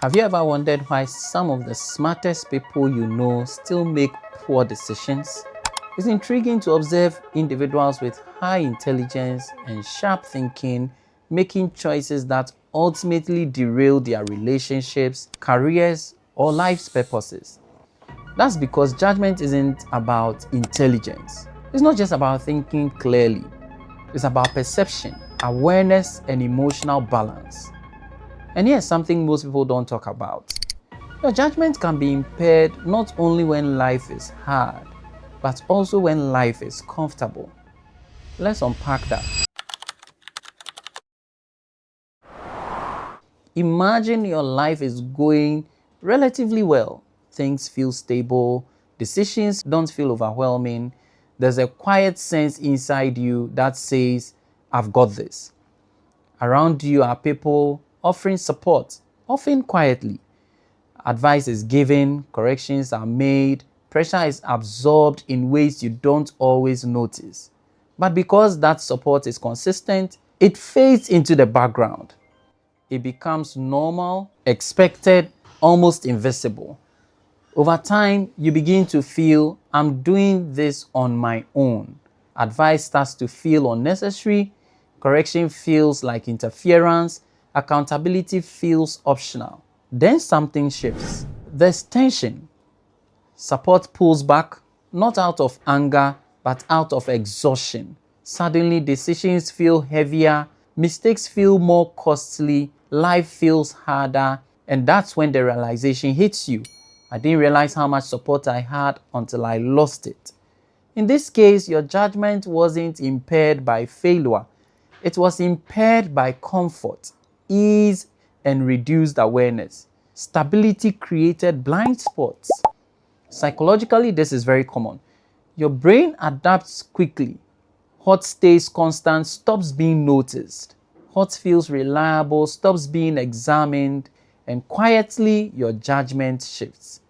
Have you ever wondered why some of the smartest people you know still make poor decisions? It's intriguing to observe individuals with high intelligence and sharp thinking making choices that ultimately derail their relationships, careers, or life's purposes. That's because judgment isn't about intelligence. It's not just about thinking clearly. It's about perception, awareness, and emotional balance. And here's something most people don't talk about. Your judgment can be impaired not only when life is hard, but also when life is comfortable. Let's unpack that. Imagine your life is going relatively well. Things feel stable, decisions don't feel overwhelming. There's a quiet sense inside you that says, I've got this. Around you are people offering support, often quietly. Advice is given, corrections are made, pressure is absorbed in ways you don't always notice. But because that support is consistent, it fades into the background. It becomes normal, expected, almost invisible. Over time, you begin to feel, I'm doing this on my own. Advice starts to feel unnecessary, correction feels like interference, accountability feels optional. Then something shifts. There's tension. Support pulls back, not out of anger, but out of exhaustion. Suddenly, decisions feel heavier, mistakes feel more costly, life feels harder, and that's when the realization hits you. I didn't realize how much support I had until I lost it. In this case, your judgment wasn't impaired by failure. It was impaired by comfort, ease, and reduced awareness. Stability created blind spots. Psychologically, this is very common. Your brain adapts quickly. What stays constant stops being noticed. What feels reliable stops being examined, and quietly your judgment shifts.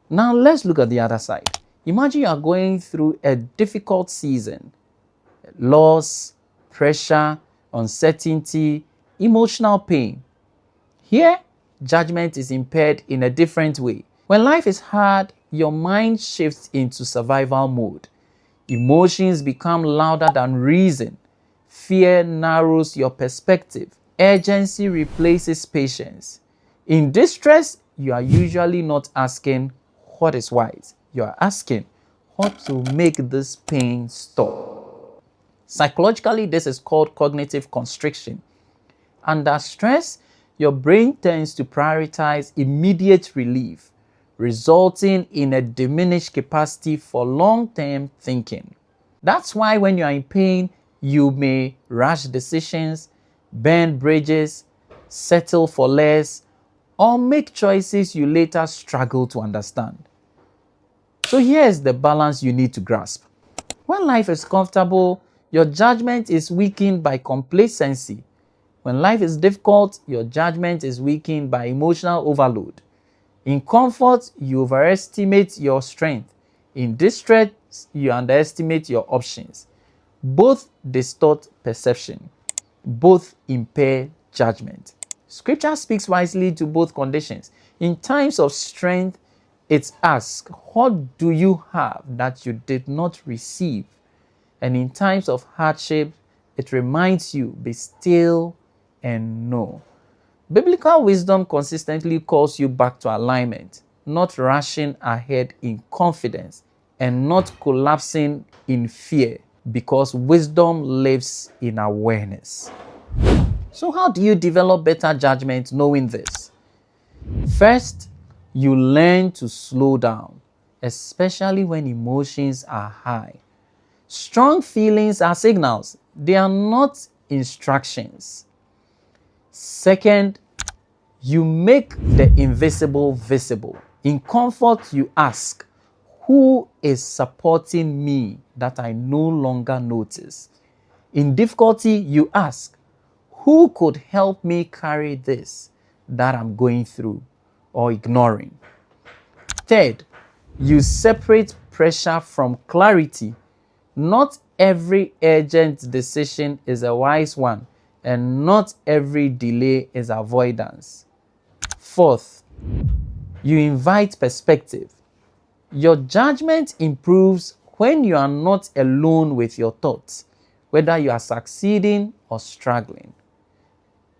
Now let's look at the other side. Imagine you are going through a difficult season. Loss, pressure, uncertainty, emotional pain. Here, judgment is impaired in a different way. When life is hard, your mind shifts into survival mode. Emotions become louder than reason. Fear narrows your perspective. Urgency replaces patience. In distress, you are usually not asking what is wise. You are asking what to make this pain stop. Psychologically, this is called cognitive constriction. Under stress, your brain tends to prioritize immediate relief, resulting in a diminished capacity for long-term thinking. That's why when you are in pain, you may rush decisions, burn bridges, settle for less, or make choices you later struggle to understand. So here's the balance you need to grasp. When life is comfortable, your judgment is weakened by complacency. When life is difficult, your judgment is weakened by emotional overload. In comfort, you overestimate your strength. In distress, you underestimate your options. Both distort perception. Both impair judgment. Scripture speaks wisely to both conditions. In times of strength, it asks, what do you have that you did not receive? And in times of hardship, it reminds you, be still and know. Biblical wisdom consistently calls you back to alignment, not rushing ahead in confidence and not collapsing in fear, because wisdom lives in awareness. So how do you develop better judgment knowing this? First, you learn to slow down, especially when emotions are high. Strong feelings are signals, they are not instructions. Second, you make the invisible visible. In comfort, you ask, who is supporting me that I no longer notice? In difficulty, you ask, who could help me carry this that I'm going through or ignoring? Third, you separate pressure from clarity. Not every urgent decision is a wise one, and not every delay is avoidance. Fourth, you invite perspective. Your judgment improves when you are not alone with your thoughts, whether you are succeeding or struggling.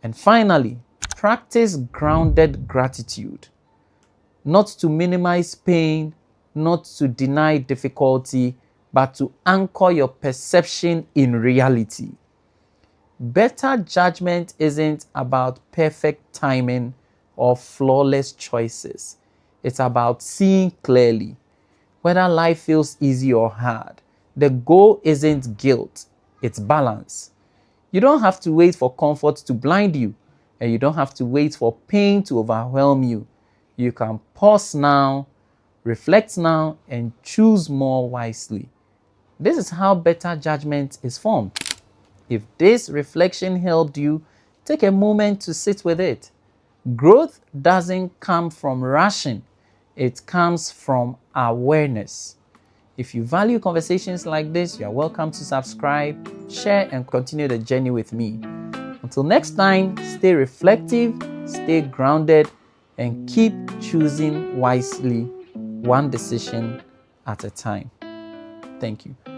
And finally, practice grounded gratitude. Not to minimize pain, not to deny difficulty, but to anchor your perception in reality. Better judgment isn't about perfect timing or flawless choices. It's about seeing clearly, whether life feels easy or hard. The goal isn't guilt, it's balance. You don't have to wait for comfort to blind you, and you don't have to wait for pain to overwhelm you. You can pause now, reflect now, and choose more wisely. This is how better judgment is formed. If this reflection helped you, take a moment to sit with it. Growth doesn't come from rushing, it comes from awareness. If you value conversations like this, you are welcome to subscribe, share, and continue the journey with me. Until next time, stay reflective, stay grounded, and keep choosing wisely, one decision at a time. Thank you.